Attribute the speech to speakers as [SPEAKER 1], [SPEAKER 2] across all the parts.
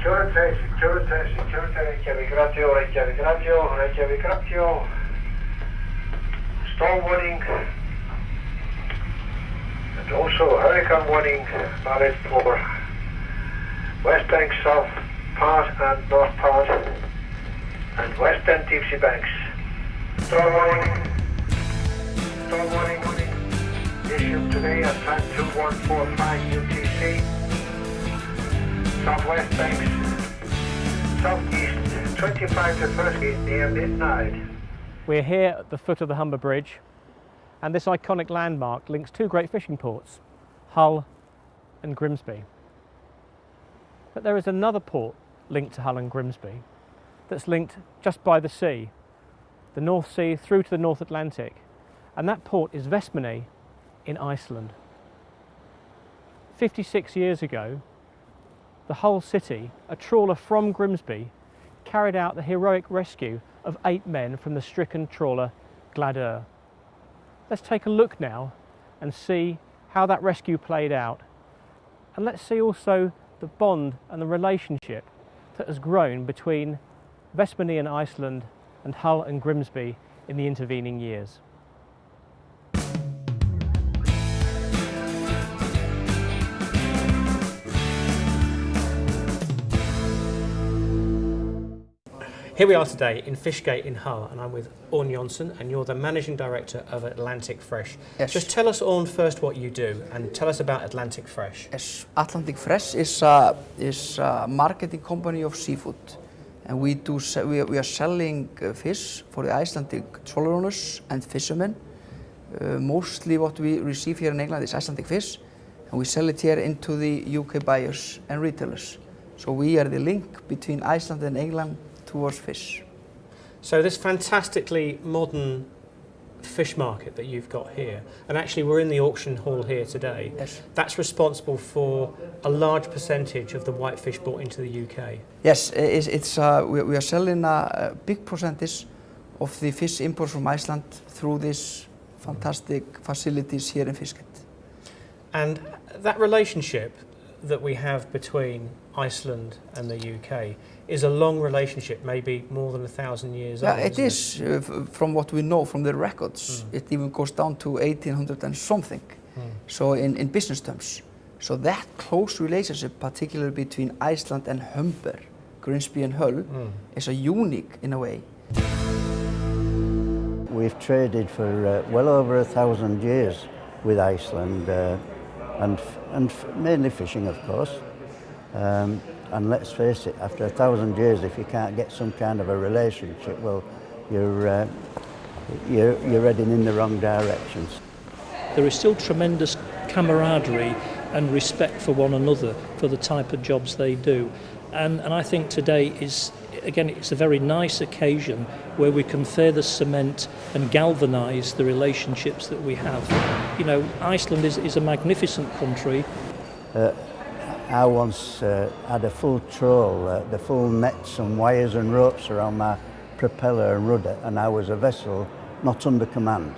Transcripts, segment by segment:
[SPEAKER 1] Reykjavík Radio. Storm warning and also hurricane warning valid for West Bank South part and North part and Western Deep-Sea Banks. Storm warning issued today at time 2145 UTC. Southwest Banks, southeast 25 to 30 near midnight.
[SPEAKER 2] We're here at the foot of the Humber Bridge, and this iconic landmark links two great fishing ports, Hull and Grimsby. But there is another port linked to Hull and Grimsby that's linked just by the sea, the North Sea through to the North Atlantic, and that port is Vestmannaey in Iceland. 56 years ago, the Hull city, a trawler from Grimsby, carried out the heroic rescue of 8 men from the stricken trawler Gladr. Let's take a look now and see how that rescue played out. And let's see also the bond and the relationship that has grown between Vestmannaey in Iceland and Hull and Grimsby in the intervening years. Here we are today in Fishgate in Hull, and I'm with Orn Jonsson, and you're the Managing Director of Atlantic Fresh.
[SPEAKER 3] Yes.
[SPEAKER 2] Just tell us, Orn, first what you do, and tell us about Atlantic Fresh.
[SPEAKER 3] Yes, Atlantic Fresh is a marketing company of seafood, and we are selling fish for the Icelandic trawler owners and fishermen. Mostly what we receive here in England is Icelandic fish, and we sell it here into the UK buyers and retailers. So we are the link between Iceland and England towards fish.
[SPEAKER 2] So this fantastically modern fish market that you've got here, and actually we're in the auction hall here today,
[SPEAKER 3] yes,
[SPEAKER 2] that's responsible for a large percentage of the whitefish brought into the UK.
[SPEAKER 3] Yes, we are selling a big percentage of the fish imports from Iceland through these fantastic facilities here in Fishgate.
[SPEAKER 2] And that relationship that we have between Iceland and the UK is a long relationship, maybe more than 1,000 years old.
[SPEAKER 3] Yeah, it is. From what we know from the records, it even goes down to 1800 and something. So in business terms. So that close relationship, particularly between Iceland and Humber, Grimsby and Hull, is a unique in a way.
[SPEAKER 4] We've traded for well over 1,000 years with Iceland, and mainly fishing, of course. And let's face it, after 1,000 years, if you can't get some kind of a relationship, well, you're heading in the wrong directions.
[SPEAKER 5] There is still tremendous camaraderie and respect for one another for the type of jobs they do. And I think today is, again, it's a very nice occasion where we can further cement and galvanise the relationships that we have. You know, Iceland is a magnificent country.
[SPEAKER 4] I once had a full trawl, the full nets and wires and ropes around my propeller and rudder, and I was a vessel not under command.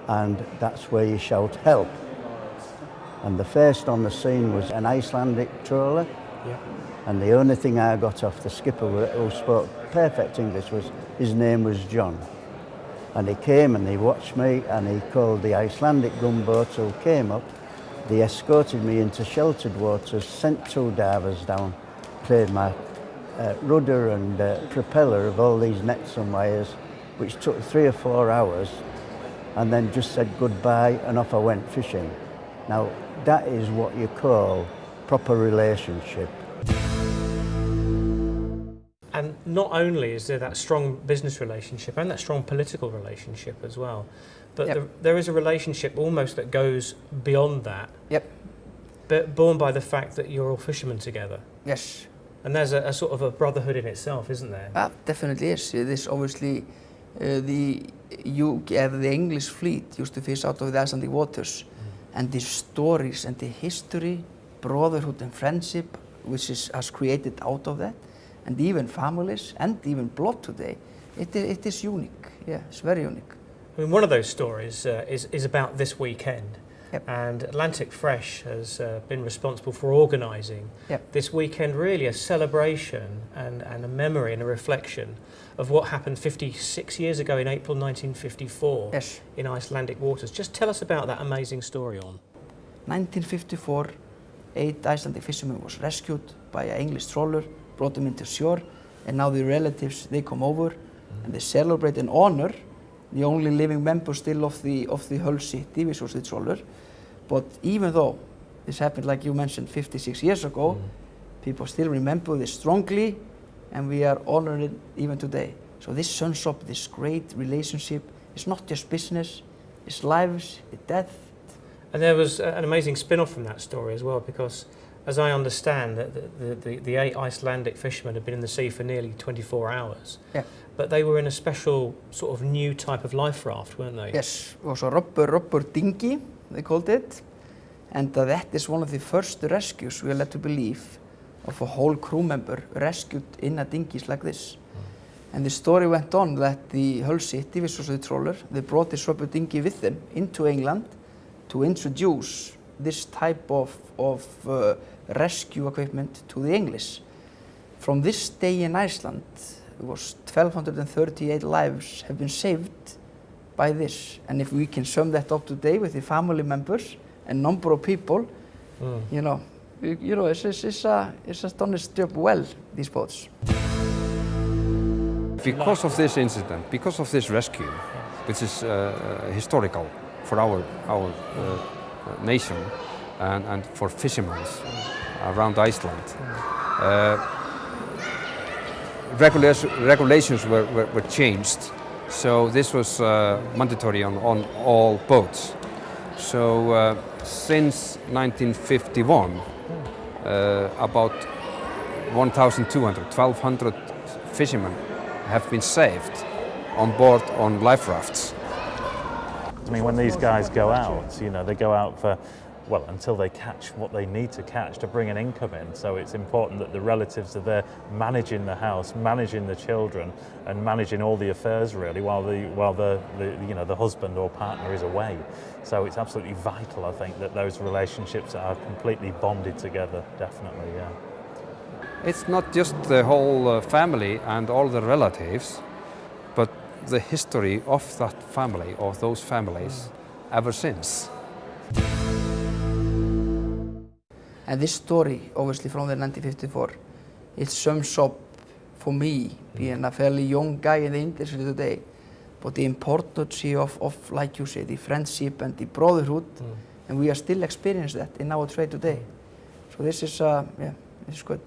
[SPEAKER 4] And that's where you shout help. And the first on the scene was an Icelandic trawler.
[SPEAKER 2] Yeah.
[SPEAKER 4] And the only thing I got off the skipper, who spoke perfect English, was his name was John. And he came and he watched me, and he called the Icelandic gunboat who came up. They escorted me into sheltered waters, sent 2 divers down, cleared my rudder and propeller of all these nets and wires, which took 3 or 4 hours, and then just said goodbye, and off I went fishing. Now, that is what you call proper relationship.
[SPEAKER 2] And not only is there that strong business relationship and that strong political relationship as well, but there is a relationship almost that goes beyond that.
[SPEAKER 3] Yep.
[SPEAKER 2] But born by the fact that you're all fishermen together.
[SPEAKER 3] Yes.
[SPEAKER 2] And there's a sort of a brotherhood in itself, isn't there?
[SPEAKER 3] Definitely is. It is obviously the English fleet used to fish out of the Icelandic waters, and the stories and the history, brotherhood and friendship, which has created out of that, and even families and even blood today, it is unique. Yeah, it's very unique.
[SPEAKER 2] I mean, one of those stories is about this weekend.
[SPEAKER 3] Yep.
[SPEAKER 2] And Atlantic Fresh has been responsible for organising this weekend, really a celebration and a memory and a reflection of what happened 56 years ago in April 1954 in Icelandic waters. Just tell us about that amazing story on.
[SPEAKER 3] 1954, 8 Icelandic fishermen was rescued by an English trawler, brought them into shore, and now the relatives, they come over and they celebrate and honor the only living member still of the Hull city, which was the trawler. But even though this happened, like you mentioned, 56 years ago, people still remember this strongly, and we are honoring it even today. So this sums up this great relationship. It's not just business, it's lives, it's death.
[SPEAKER 2] And there was an amazing spin-off from that story as well, because as I understand, the 8 Icelandic fishermen had been in the sea for nearly 24 hours.
[SPEAKER 3] Yeah.
[SPEAKER 2] But they were in a special sort of new type of life raft, weren't they?
[SPEAKER 3] Yes, it was a rubber dinghy, they called it. And that is one of the first rescues, we are led to believe, of a whole crew member rescued in a dinghies like this. And the story went on that the Hull City, which was the trawler, they brought this rubber dinghy with them into England to introduce this type of rescue equipment to the English. From this day in Iceland, it was 1,238 lives have been saved by this. And if we can sum that up today with the family members and number of people, it's done its job well, these boats.
[SPEAKER 6] Because of this incident, because of this rescue, which is historical for our nation and for fishermen around Iceland, regulations were changed, so this was mandatory on all boats. So since 1951, about 1,200 fishermen have been saved on board on life rafts.
[SPEAKER 7] I mean, when these guys go out, they go out for, until they catch what they need to catch to bring an income in. So it's important that the relatives are there managing the house, managing the children, and managing all the affairs really while the husband or partner is away. So it's absolutely vital, I think, that those relationships are completely bonded together. Definitely, yeah.
[SPEAKER 6] It's not just the whole family and all the relatives, but the history of that family, of those families, ever since.
[SPEAKER 3] And this story, obviously from the 1954, it sums up for me, being a fairly young guy in the industry today, but the importance of, like you say, the friendship and the brotherhood, and we are still experiencing that in our trade today. So this is, it's good.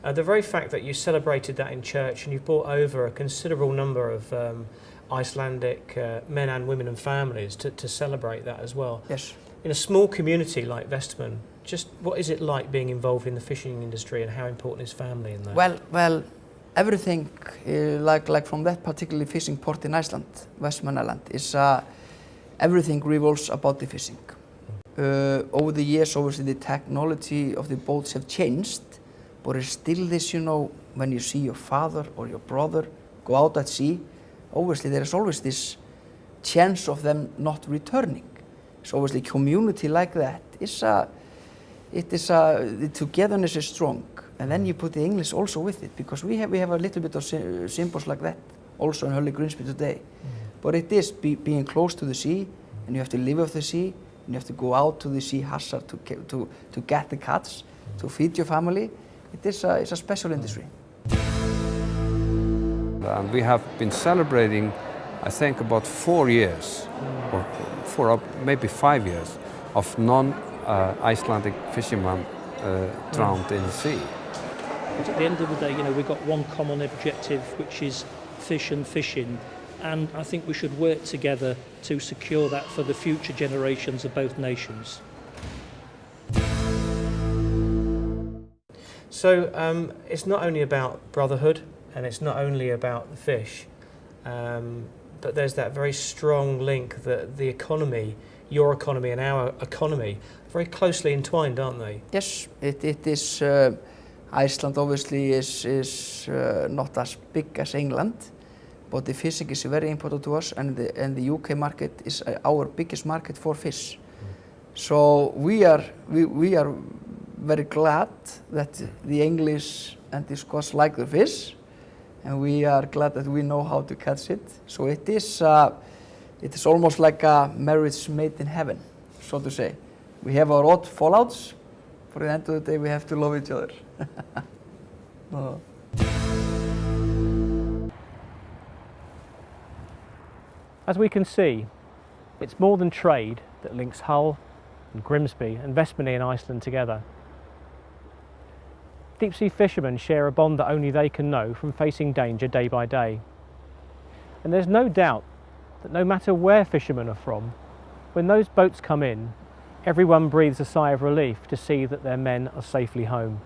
[SPEAKER 2] The very fact that you celebrated that in church and you brought over a considerable number of Icelandic men and women and families to celebrate that as well.
[SPEAKER 3] Yes.
[SPEAKER 2] In a small community like Vestmann, just what is it like being involved in the fishing industry, and how important is family in that?
[SPEAKER 3] Well, everything like from that particular fishing port in Iceland, Vestmann Island, is everything revolves about the fishing. Over the years, obviously the technology of the boats have changed, but it's still this, when you see your father or your brother go out at sea, obviously there is always this chance of them not returning. So obviously community like that the togetherness is strong, and then you put the English also with it, because we have a little bit of symbols like that also in Hull Grimsby today. But it is being close to the sea, and you have to live off the sea, and you have to go out to the sea hazard to get the catch, to feed your family. It's a special industry.
[SPEAKER 6] And we have been celebrating, I think, about 4 years, or maybe 5 years, of non-Icelandic fishermen drowned in the sea.
[SPEAKER 5] But at the end of the day, we've got one common objective, which is fish and fishing, and I think we should work together to secure that for the future generations of both nations.
[SPEAKER 2] So it's not only about brotherhood, and it's not only about the fish, but there's that very strong link that the economy, your economy and our economy, are very closely entwined, aren't they?
[SPEAKER 3] Yes, it is. Iceland obviously is not as big as England, but the fishing is very important to us, and the UK market is our biggest market for fish. So we are very glad that the English and the Scots like the fish, and we are glad that we know how to catch it. So it is almost like a marriage made in heaven, so to say. We have our odd fallouts. For the end of the day, we have to love each other. Oh.
[SPEAKER 2] As we can see, it's more than trade that links Hull and Grimsby and Vestmannaey in Iceland together. Deep sea fishermen share a bond that only they can know from facing danger day by day. And there's no doubt that no matter where fishermen are from, when those boats come in, everyone breathes a sigh of relief to see that their men are safely home.